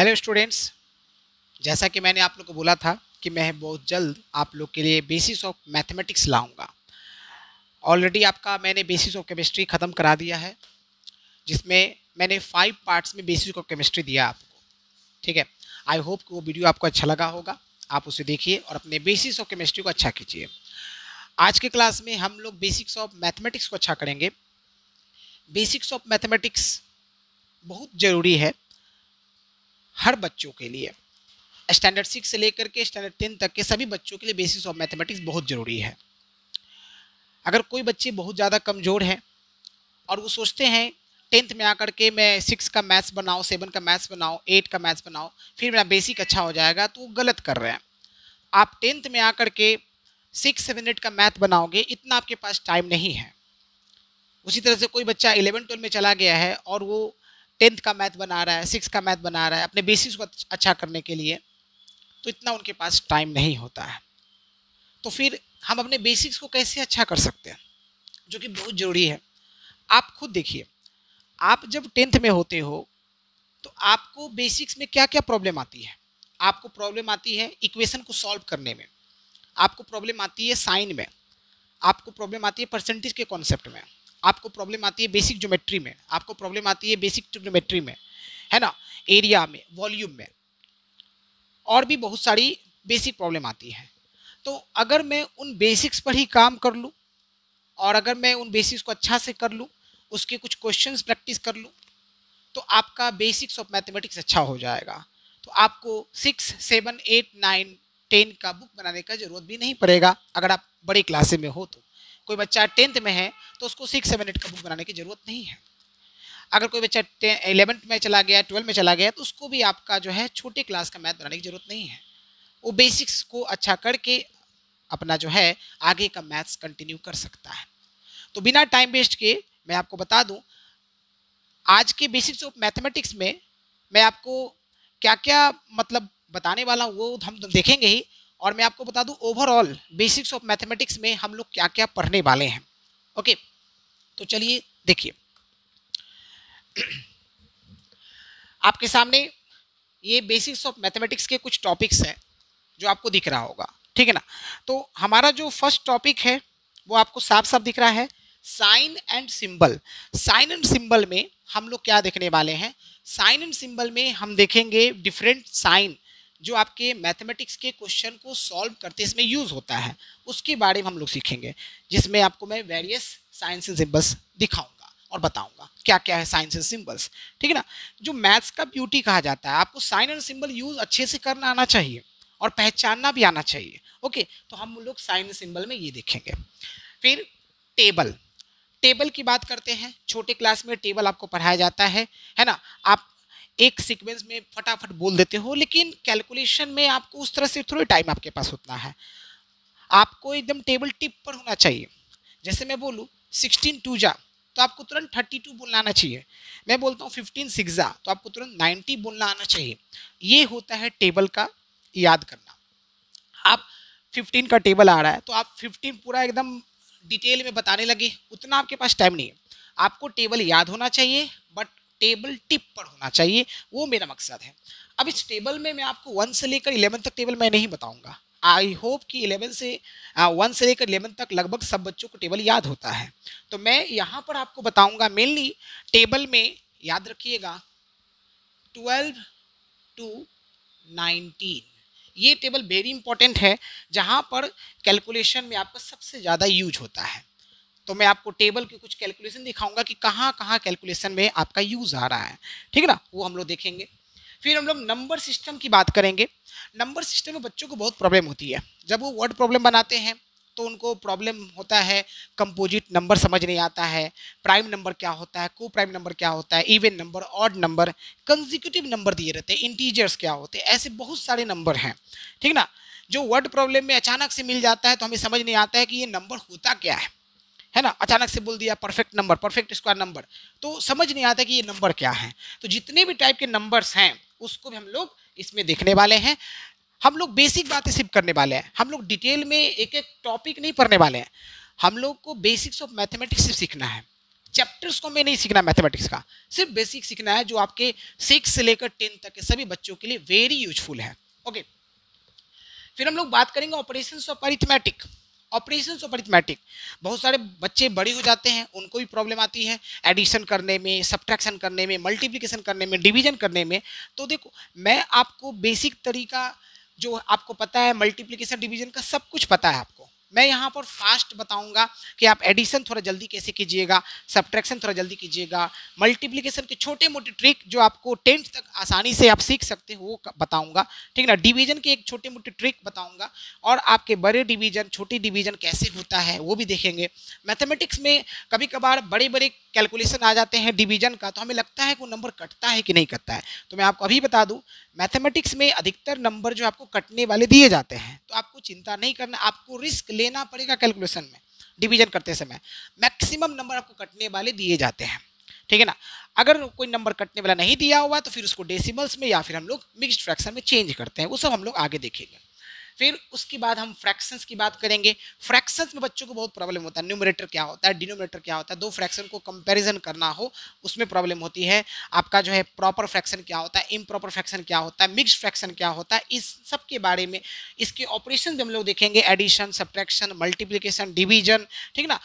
Hello students, जैसा कि मैंने आप लोग को बोला था कि मैं बहुत जल्द आप लोग के लिए बेसिस ऑफ मैथमेटिक्स लाऊंगा। ऑलरेडी आपका मैंने बेसिस ऑफ केमिस्ट्री ख़त्म करा दिया है, जिसमें मैंने 5 पार्ट्स में बेसिस ऑफ केमिस्ट्री दिया आपको। ठीक है, आई होप कि वो वीडियो आपको अच्छा लगा होगा। आप उसे देखिए और अपने बेसिस ऑफ केमिस्ट्री को अच्छा कीजिए। आज के क्लास में हम लोग बेसिक्स ऑफ मैथमेटिक्स को अच्छा करेंगे। बेसिक्स ऑफ मैथमेटिक्स बहुत ज़रूरी है हर बच्चों के लिए। स्टैंडर्ड 6 से लेकर के स्टैंडर्ड 10 तक के सभी बच्चों के लिए बेसिस ऑफ मैथमेटिक्स बहुत ज़रूरी है। अगर कोई बच्चे बहुत ज़्यादा कमज़ोर हैं और वो सोचते हैं 10th में आकर के मैं 6 का मैथ्स बनाऊँ, 7 का मैथ्स बनाऊँ, 8 का मैथ्स बनाऊँ, फिर मेरा बेसिक अच्छा हो जाएगा, तो वो गलत कर रहे हैं। आप 10th में आकर के 6, 7, 8 का मैथ बनाओगे, इतना आपके पास टाइम नहीं है। उसी तरह से कोई बच्चा 11, 12 में चला गया है और वो 10th का मैथ बना रहा है, 6 का मैथ बना रहा है अपने बेसिक्स को अच्छा करने के लिए, तो इतना उनके पास टाइम नहीं होता है। तो फिर हम अपने बेसिक्स को कैसे अच्छा कर सकते हैं, जो कि बहुत ज़रूरी है। आप खुद देखिए, आप जब 10th में होते हो तो आपको बेसिक्स में क्या क्या प्रॉब्लम आती है। आपको प्रॉब्लम आती है इक्वेशन को सॉल्व करने में, आपको प्रॉब्लम आती है साइन में, आपको प्रॉब्लम आती है परसेंटेज के कॉन्सेप्ट में, आपको प्रॉब्लम आती है बेसिक ज्योमेट्री में, आपको प्रॉब्लम आती है बेसिक ट्रिग्नोमेट्री में, है ना, एरिया में, वॉल्यूम में, और भी बहुत सारी बेसिक प्रॉब्लम आती है। तो अगर मैं उन बेसिक्स पर ही काम कर लूँ और अगर मैं उन बेसिक्स को अच्छा से कर लूँ, उसके कुछ क्वेश्चंस प्रैक्टिस कर लूँ, तो आपका बेसिक्स ऑफ मैथमेटिक्स अच्छा हो जाएगा। तो आपको 6, 7, 8, 9, 10 का बुक बनाने का ज़रूरत भी नहीं पड़ेगा। अगर आप बड़ी क्लासे में हो तो कोई बच्चा 10th में है तो उसको 6, 7, 8 का बुक बनाने की ज़रूरत नहीं है। अगर कोई बच्चा 11th में चला गया, 12 में चला गया, तो उसको भी आपका जो है छोटे क्लास का मैथ बनाने की ज़रूरत नहीं है। वो बेसिक्स को अच्छा करके अपना जो है आगे का मैथ्स कंटिन्यू कर सकता है। तो बिना टाइम वेस्ट किए मैं आपको बता दूं, आज के बेसिक्स ऑफ मैथमेटिक्स में मैं आपको क्या क्या मतलब बताने वाला हूँ वो हम देखेंगे ही, और मैं आपको बता दूं ओवरऑल बेसिक्स ऑफ मैथमेटिक्स में हम लोग क्या क्या पढ़ने वाले हैं। ओके, तो चलिए देखिए, आपके सामने ये बेसिक्स ऑफ मैथमेटिक्स के कुछ टॉपिक्स हैं जो आपको दिख रहा होगा। ठीक है ना। तो हमारा जो फर्स्ट टॉपिक है वो आपको साफ साफ दिख रहा है, sign and symbol. Sign and symbol में हम लोग क्या देखने वाले हैं, साइन एंड सिंबल में हम देखेंगे डिफरेंट साइन जो आपके मैथमेटिक्स के क्वेश्चन को सॉल्व करते इसमें यूज होता है, उसके बारे में हम लोग सीखेंगे, जिसमें आपको मैं वेरियस साइंस एंड सिंबल्स दिखाऊंगा और बताऊंगा क्या क्या है साइंस एंड सिंबल्स। ठीक है ना। जो मैथ्स का ब्यूटी कहा जाता है, आपको साइन एंड सिंबल यूज अच्छे से करना आना चाहिए और पहचानना भी आना चाहिए। ओके, तो हम लोग साइन सिंबल में ये देखेंगे। फिर टेबल, टेबल की बात करते हैं। छोटे क्लास में टेबल आपको पढ़ाया जाता है ना। आप एक सीक्वेंस में फटाफट बोल देते हो, लेकिन कैलकुलेशन में आपको उस तरह से थोड़ी टाइम आपके पास होता है। आपको एकदम टेबल टिप पर होना चाहिए। जैसे मैं बोलूँ 16 2 जा, तो आपको तुरंत 32 बोलना आना चाहिए। मैं बोलता हूँ 15 6 जा, तो आपको तुरंत 90 बोलना आना चाहिए। ये होता है टेबल का याद करना। आप 15 का टेबल आ रहा है तो आप 15 पूरा एकदम डिटेल में बताने लगे, उतना आपके पास टाइम नहीं है। आपको टेबल याद होना चाहिए, बट टेबल टिप पर होना चाहिए, वो मेरा मकसद है। अब इस टेबल में मैं आपको 1 से लेकर 11 तक टेबल मैं नहीं बताऊंगा। आई होप कि 11 से 1 से लेकर 11 तक लगभग सब बच्चों को टेबल याद होता है। तो मैं यहाँ पर आपको बताऊंगा मेनली टेबल में, याद रखिएगा 12 to 19, ये टेबल वेरी इंपॉर्टेंट है, जहां पर कैलकुलेशन में आपका सबसे ज़्यादा यूज होता है। तो मैं आपको टेबल के कुछ कैलकुलेशन दिखाऊंगा कि कहाँ कहाँ कैलकुलेशन में आपका यूज आ रहा है। ठीक है ना, वो हम लोग देखेंगे। फिर हम लोग नंबर सिस्टम की बात करेंगे। नंबर सिस्टम में बच्चों को बहुत प्रॉब्लम होती है। जब वो वर्ड प्रॉब्लम बनाते हैं तो उनको प्रॉब्लम होता है, कंपोजिट नंबर समझ नहीं आता है, प्राइम नंबर क्या होता है, को प्राइम नंबर क्या होता है, even number, odd number, consecutive number दिए रहते हैं, इंटीजर्स क्या होते हैं, ऐसे बहुत सारे नंबर हैं। ठीक ना। जो वर्ड प्रॉब्लम में अचानक से मिल जाता है तो हमें समझ नहीं आता है कि ये नंबर होता क्या है ना। अचानक से बोल दिया perfect number, perfect square number, तो समझ नहीं आता कि ये नंबर क्या है। तो जितने भी टाइप के नंबर्स हैं उसको भी हम लोग इसमें देखने वाले हैं। हम लोग बेसिक बातें सिर्फ करने वाले हैं, हम लोग डिटेल में एक एक टॉपिक नहीं पढ़ने वाले हैं। हम लोग को बेसिक्स ऑफ मैथमेटिक्स सिर्फ सीखना है। चैप्टर्स को हमें नहीं सीखना मैथमेटिक्स का, सिर्फ बेसिक सीखना है जो आपके 6 से लेकर 10 तक के सभी बच्चों के लिए वेरी यूजफुल है। ओके, फिर हम लोग बात करेंगे operations of arithmetic. Operations of arithmetic, बहुत सारे बच्चे बड़े हो जाते हैं, उनको भी प्रॉब्लम आती है एडिशन करने में, सब्ट्रैक्शन करने में, मल्टीप्लिकेशन करने में, डिवीजन करने में। तो देखो, मैं आपको बेसिक तरीका जो आपको पता है, मल्टीप्लिकेशन डिवीजन का सब कुछ पता है आपको, मैं यहाँ पर फास्ट बताऊंगा कि आप एडिशन थोड़ा जल्दी कैसे कीजिएगा, सब्ट्रैक्शन थोड़ा जल्दी कीजिएगा, मल्टीप्लिकेशन के छोटे मोटे ट्रिक जो आपको 10th तक आसानी से आप सीख सकते हो वो बताऊंगा, ठीक है ना। डिवीजन के एक छोटे मोटे ट्रिक बताऊंगा, और आपके बड़े डिवीजन छोटे डिवीजन कैसे होता है वो भी देखेंगे। मैथमेटिक्स में कभी कभार बड़े बड़े कैलकुलेशन आ जाते हैं डिवीजन का, तो हमें लगता है कि वो नंबर कटता है कि नहीं कटता है। तो मैं आपको अभी बता दूं, मैथमेटिक्स में अधिकतर नंबर जो आपको कटने वाले दिए जाते हैं, तो आपको चिंता नहीं करना, आपको रिस्क लेना पड़ेगा कैलकुलेशन में। डिवीजन करते समय मैक्सिमम नंबर आपको कटने वाले दिए जाते हैं, ठीक है ना। अगर कोई नंबर कटने वाला नहीं दिया हुआ तो फिर उसको डेसिमल्स में या फिर हम लोग मिक्स्ड फ्रैक्शन में चेंज करते हैं, वो सब हम लोग आगे देखेंगे। फिर उसके बाद हम फ्रैक्शंस की बात करेंगे। फ्रैक्शंस में बच्चों को बहुत प्रॉब्लम होता है, न्यूमरेटर क्या होता है, डिनोमिनेटर क्या होता है, दो फ्रैक्शन को कंपैरिजन करना हो उसमें प्रॉब्लम होती है। आपका जो है प्रॉपर फ्रैक्शन क्या होता है, इम्प्रॉपर फ्रैक्शन क्या होता है, मिक्स्ड फ्रैक्शन क्या होता है, इस सब के बारे में, इसके ऑपरेशन भी हम लोग देखेंगे, एडिशन, सब्ट्रैक्शन, मल्टीप्लिकेशन, डिवीजन, ठीक है ना।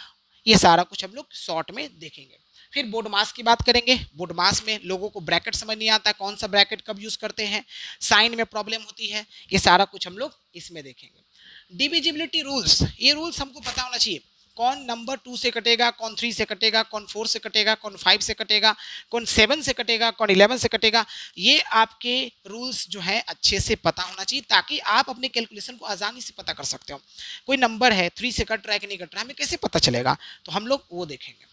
ये सारा कुछ हम लोग शॉर्ट में देखेंगे। फिर बोर्ड मास की बात करेंगे। बोर्ड मास में लोगों को ब्रैकेट समझ नहीं आता, कौन सा ब्रैकेट कब यूज करते हैं, साइन में प्रॉब्लम होती है, ये सारा कुछ हम लोग इसमें देखेंगे। डिविजिबिलिटी रूल्स, ये रूल्स हमको पता होना चाहिए, कौन नंबर 2 से कटेगा, कौन 3 से कटेगा, कौन 4 से कटेगा, कौन 5 से कटेगा, कौन 7 से कटेगा, कौन 11 से कटेगा। ये आपके रूल्स जो है अच्छे से पता होना चाहिए, ताकि आप अपने कैलकुलेशन को आसानी से पता कर सकते हो। कोई नंबर है 3 से कट रहा है कि नहीं कट रहा है, हमें कैसे पता चलेगा, तो हम लोग वो देखेंगे।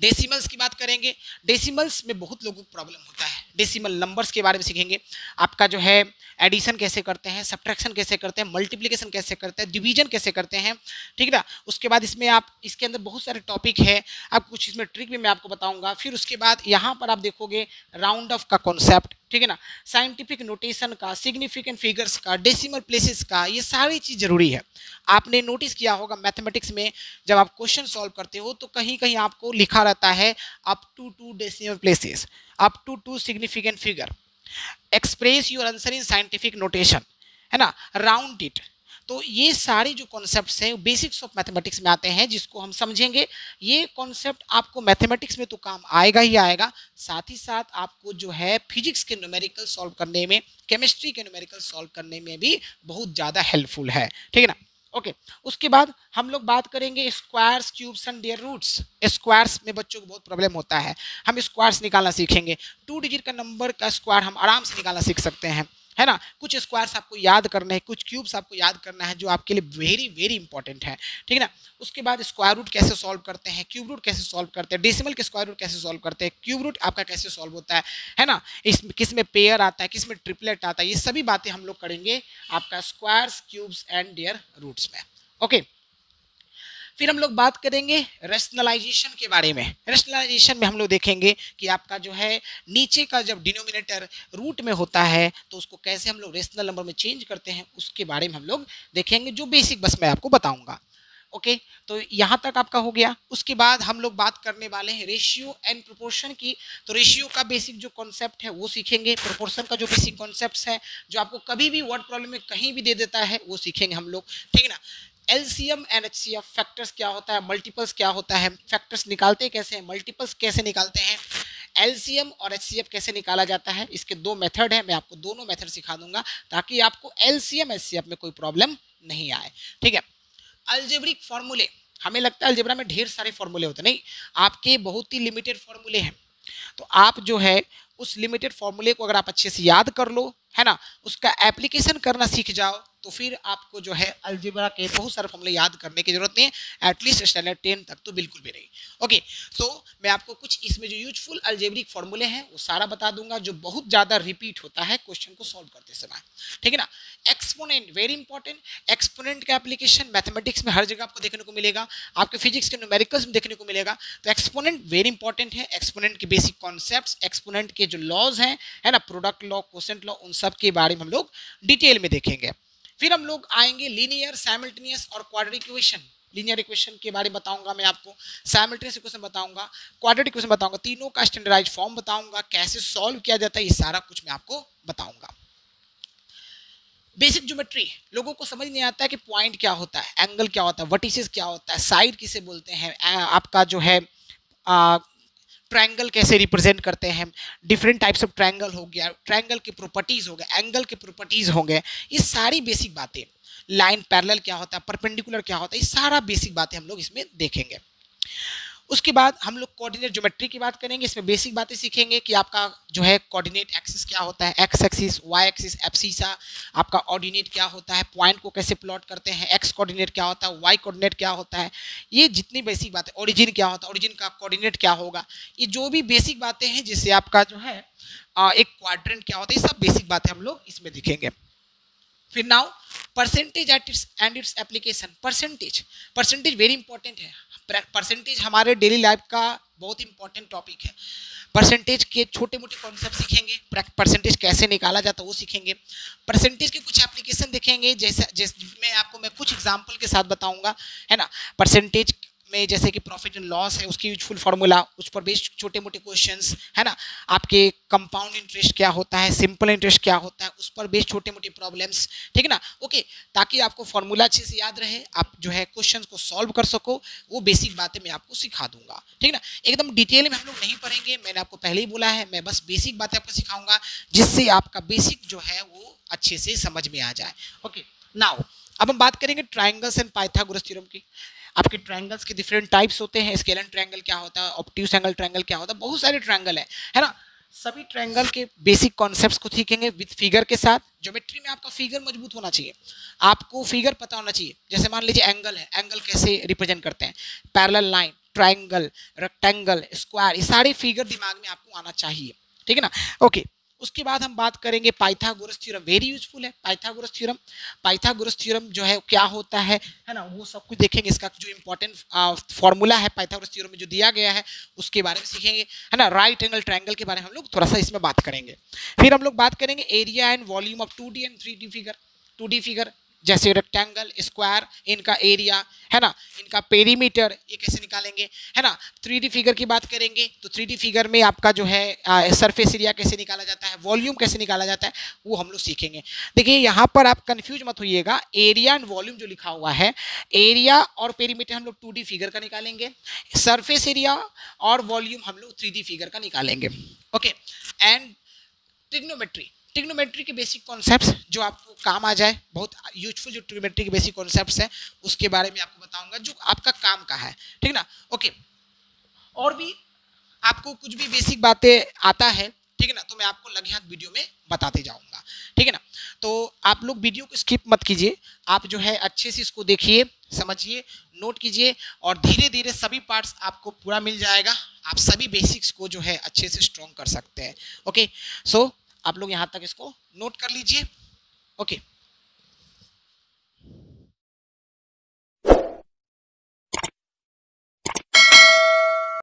डेसिमल्स की बात करेंगे। डेसिमल्स में बहुत लोगों को प्रॉब्लम होता है, डेसिमल नंबर्स के बारे में सीखेंगे। आपका जो है एडिशन कैसे करते हैं, सब्ट्रैक्शन कैसे करते हैं, मल्टीप्लिकेशन कैसे करते हैं, डिवीजन कैसे करते हैं, ठीक है ना। उसके बाद इसमें आप, इसके अंदर बहुत सारे टॉपिक है, आप कुछ इसमें ट्रिक भी मैं आपको बताऊंगा। फिर उसके बाद यहाँ पर आप देखोगे राउंड ऑफ का कॉन्सेप्ट, ठीक है ना, साइंटिफिक नोटेशन का, सिग्निफिकेंट फिगर्स का, डेसिमल प्लेसेस का, ये सारी चीज़ जरूरी है। आपने नोटिस किया होगा मैथमेटिक्स में जब आप क्वेश्चन सॉल्व करते हो तो कहीं कहीं आपको लिखा रहता है up to 2 decimal places, up to 2 significant figure, express your answer in scientific notation, है ना, राउंड इट। तो ये सारे जो कॉन्सेप्ट्स हैं बेसिक्स ऑफ मैथमेटिक्स में आते हैं, जिसको हम समझेंगे। ये कॉन्सेप्ट आपको मैथमेटिक्स में तो काम आएगा ही आएगा, साथ ही साथ आपको जो है फिजिक्स के न्यूमेरिकल सॉल्व करने में, केमिस्ट्री के न्यूमेरिकल सॉल्व करने में भी बहुत ज़्यादा हेल्पफुल है, ठीक है ना। ओके, उसके बाद हम लोग बात करेंगे squares, cubes and their roots. Squares में बच्चों को बहुत प्रॉब्लम होता है, हम स्क्वायर्स निकालना सीखेंगे। 2 डिजिट का नंबर का स्क्वायर हम आराम से निकालना सीख सकते हैं, है ना। कुछ स्क्वायर्स आपको याद करने हैं, कुछ क्यूब्स आपको याद करना है, जो आपके लिए वेरी वेरी इंपॉर्टेंट है, ठीक है ना। उसके बाद स्क्वायर रूट कैसे सॉल्व करते हैं, क्यूब रूट कैसे सॉल्व करते हैं, डेसिमल के स्क्वायर रूट कैसे सॉल्व करते हैं, क्यूब रूट आपका कैसे सॉल्व होता है ना, इस किस में पेयर आता है, किस में ट्रिपलेट आता है, ये सभी बातें हम लोग करेंगे आपका squares, cubes and their roots में। ओके, फिर हम लोग बात करेंगे रेशनलाइजेशन के बारे में। रेशनलाइजेशन में हम लोग देखेंगे कि आपका जो है नीचे का जब डिनोमिनेटर रूट में होता है तो उसको कैसे हम लोग रेशनल नंबर में चेंज करते हैं, उसके बारे में हम लोग देखेंगे, जो बेसिक बस मैं आपको बताऊंगा। ओके, तो यहाँ तक आपका हो गया। उसके बाद हम लोग बात करने वाले हैं रेशियो एंड प्रोपोर्शन की। तो रेशियो का बेसिक जो कॉन्सेप्ट है वो सीखेंगे, प्रोपोर्शन का जो बेसिक कॉन्सेप्ट है जो आपको कभी भी वर्ड प्रॉब्लम में कहीं भी दे देता है वो सीखेंगे हम लोग, ठीक है ना। एलसीएम एंड एचसीएफ, फैक्टर्स क्या होता है, मल्टीपल्स क्या होता है, फैक्टर्स निकालते कैसे हैं, मल्टीपल्स कैसे निकालते हैं, एलसीएम और एचसीएफ कैसे निकाला जाता है, इसके 2 मेथड है, मैं आपको दोनों मेथड सिखा दूंगा ताकि आपको एलसीएम एचसीएफ में कोई प्रॉब्लम नहीं आए, ठीक है। अलजेब्रिक फॉर्मूले, हमें लगता है अलजेब्रा में ढेर सारे फॉर्मूले होते, नहीं, आपके बहुत ही लिमिटेड फॉर्मूले हैं। तो आप जो है उस लिमिटेड फॉर्मूले को अगर आप अच्छे से याद कर लो, है ना, उसका एप्लीकेशन करना सीख जाओ, तो फिर आपको जो है अलजेब्रा के बहुत सारे फॉर्मूले याद करने की जरूरत नहीं है, एटलीस्ट स्टैंडर्ड 10 तक तो बिल्कुल भी नहीं। ओके, तो मैं आपको कुछ इसमें जो यूजफुल अलजेब्रिक फॉर्मूले हैं वो सारा बता दूंगा, जो बहुत ज़्यादा रिपीट होता है क्वेश्चन को सॉल्व करते समय, ठीक है ना। Exponent, very important. एक्सपोनेंट का एप्लीकेशन मैथमेटिक्स में हर जगह आपको देखने को मिलेगा, आपके फिजिक्स के न्यूमेरिकल्स में देखने को मिलेगा। तो एक्सपोनेंट वेरी इंपॉर्टेंट है, एक्सपोनेंट के बेसिक कॉन्सेप्ट्स, एक्सपोनेंट के जो लॉज हैं, है ना, प्रोडक्ट लॉ, क्वोशेंट लॉ, उन सब के बारे में हम लोग डिटेल में देखेंगे। फिर हम लोग आएंगे लीनियर, साइमल्टेनियस और क्वाड्रेटिक इक्वेशन। लीनियर इक्वेशन के बारे में बताऊंगा मैं आपको, साइमल्टेनियस इक्वेशन बताऊंगा, क्वाड्रेटिक इक्वेशन बताऊंगा, तीनों का स्टैंडर्डाइज्ड फॉर्म बताऊंगा, कैसे सॉल्व किया जाता है, ये सारा कुछ मैं आपको बताऊंगा। बेसिक ज्योमेट्री लोगों को समझ नहीं आता है कि पॉइंट क्या होता है, एंगल क्या होता है, वर्टिसेस क्या होता है, साइड किसे बोलते हैं, आपका जो है ट्रायंगल कैसे रिप्रेजेंट करते हैं, डिफरेंट टाइप्स ऑफ ट्रायंगल हो गया, ट्रायंगल की प्रॉपर्टीज हो गए, एंगल की प्रॉपर्टीज हो गए, ये सारी बेसिक बातें, लाइन पैरेलल क्या होता है, परपेंडिकुलर क्या होता है, ये सारा बेसिक बातें हम लोग इसमें देखेंगे। उसके बाद हम लोग कोऑर्डिनेट ज्योमेट्री की बात करेंगे, इसमें बेसिक बातें सीखेंगे कि आपका जो है कोऑर्डिनेट एक्सिस क्या होता है, x axis, y axis, abscissa, आपका ऑर्डिनेट क्या होता है, पॉइंट को कैसे प्लॉट करते हैं, एक्स कोऑर्डिनेट क्या होता है, वाई कोऑर्डिनेट क्या होता है, ये जितनी बेसिक बातें, ओरिजिन क्या होता है, ओरिजिन का कोऑर्डिनेट क्या होगा, ये जो भी बेसिक बातें हैं, जिससे आपका जो है एक क्वाड्रेंट क्या होता है, ये सब बेसिक बातें हम लोग इसमें दिखेंगे। फिर now percentage and its application. Percentage very important है। परसेंटेज हमारे डेली लाइफ का बहुत इंपॉर्टेंट टॉपिक है। परसेंटेज के छोटे मोटे कॉन्सेप्ट सीखेंगे, परसेंटेज कैसे निकाला जाता है वो सीखेंगे, परसेंटेज के कुछ एप्लीकेशन देखेंगे, जैसे आपको मैं कुछ एग्जांपल के साथ बताऊंगा, है ना। परसेंटेज में जैसे कि प्रॉफिट एंड लॉस है, उसकी यूजफुल फार्मूला, उस पर बेस्ड छोटे मोटे क्वेश्चंस, है ना। आपके कंपाउंड इंटरेस्ट क्या होता है, सिंपल इंटरेस्ट क्या होता है, उस पर बेस्ड छोटे मोटे प्रॉब्लम्स, ठीक है ना। ओके, ताकि आपको फार्मूला अच्छे से याद रहे, आप जो है क्वेश्चंस को सॉल्व कर सको, वो बेसिक बातें मैं आपको सिखा दूंगा, ठीक है ना। एकदम डिटेल में हम लोग नहीं पढ़ेंगे, मैंने आपको पहले ही बोला है, मैं बस बेसिक बातें आपको सिखाऊंगा, जिससे आपका बेसिक जो है वो अच्छे से समझ में आ जाए। ओके, नाउ अब हम बात करेंगे ट्राइंगल्स एंड पाइथागोरस थ्योरम की। आपके ट्रायंगल्स के डिफरेंट टाइप्स होते हैं, स्केलर ट्रायंगल क्या होता है, ऑब्ट्यूज एंगल ट्रायंगल क्या होता है, बहुत सारे ट्रायंगल है ना। सभी ट्रायंगल के बेसिक कॉन्सेप्ट्स को सीखेंगे विद फिगर के साथ। ज्योमेट्री में आपका फिगर मजबूत होना चाहिए, आपको फिगर पता होना चाहिए। जैसे मान लीजिए एंगल है, एंगल कैसे रिप्रेजेंट करते हैं, parallel line, triangle, rectangle, square, ये सारे फिगर दिमाग में आपको आना चाहिए, ठीक है ना। ओके, उसके बाद हम बात करेंगे पाइथागोरस थ्योरम। वेरी यूजफुल है पाइथागोरस थ्योरम। पाइथागोरस थ्योरम जो है क्या होता है ना, वो सब कुछ देखेंगे। इसका जो इंपॉर्टेंट फॉर्मूला है पाइथागोरस थ्योरम में जो दिया गया है, उसके बारे में सीखेंगे, है ना। राइट एंगल ट्रायंगल के बारे में हम लोग थोड़ा सा इसमें बात करेंगे। फिर हम लोग बात करेंगे area and volume of 2D and 3D figure. 2D figure जैसे रेक्टेंगल, स्क्वायर, इनका एरिया, है ना, इनका पेरीमीटर, ये कैसे निकालेंगे, है ना। 3D फिगर की बात करेंगे तो 3D फिगर में आपका जो है सरफेस एरिया कैसे निकाला जाता है, वॉल्यूम कैसे निकाला जाता है, वो हम लोग सीखेंगे। देखिए यहाँ पर आप कंफ्यूज मत होइएगा, एरिया एंड वॉल्यूम जो लिखा हुआ है, एरिया और पेरीमीटर हम लोग 2D फिगर का निकालेंगे, सरफेस एरिया और वॉल्यूम हम लोग 3D फिगर का निकालेंगे। ओके, एंड ट्रिग्नोमेट्री के बेसिक कॉन्सेप्ट्स जो आपको काम आ जाए, बहुत यूजफुल जो ट्रिग्नोमेट्री के बेसिक कॉन्सेप्ट्स हैं, उसके बारे में आपको बताऊंगा जो आपका काम का है, ठीक ना। ओके, और भी आपको कुछ भी बेसिक बातें आता है, ठीक है ना, तो मैं आपको लगे हाथ वीडियो में बताते जाऊंगा, ठीक है ना। तो आप लोग वीडियो को स्किप मत कीजिए, आप जो है अच्छे से इसको देखिए, समझिए, नोट कीजिए, और धीरे धीरे सभी पार्ट्स आपको पूरा मिल जाएगा। आप सभी बेसिक्स को जो है अच्छे से स्ट्रॉन्ग कर सकते हैं। ओके, सो आप लोग यहाँ तक इसको नोट कर लीजिए। ओके।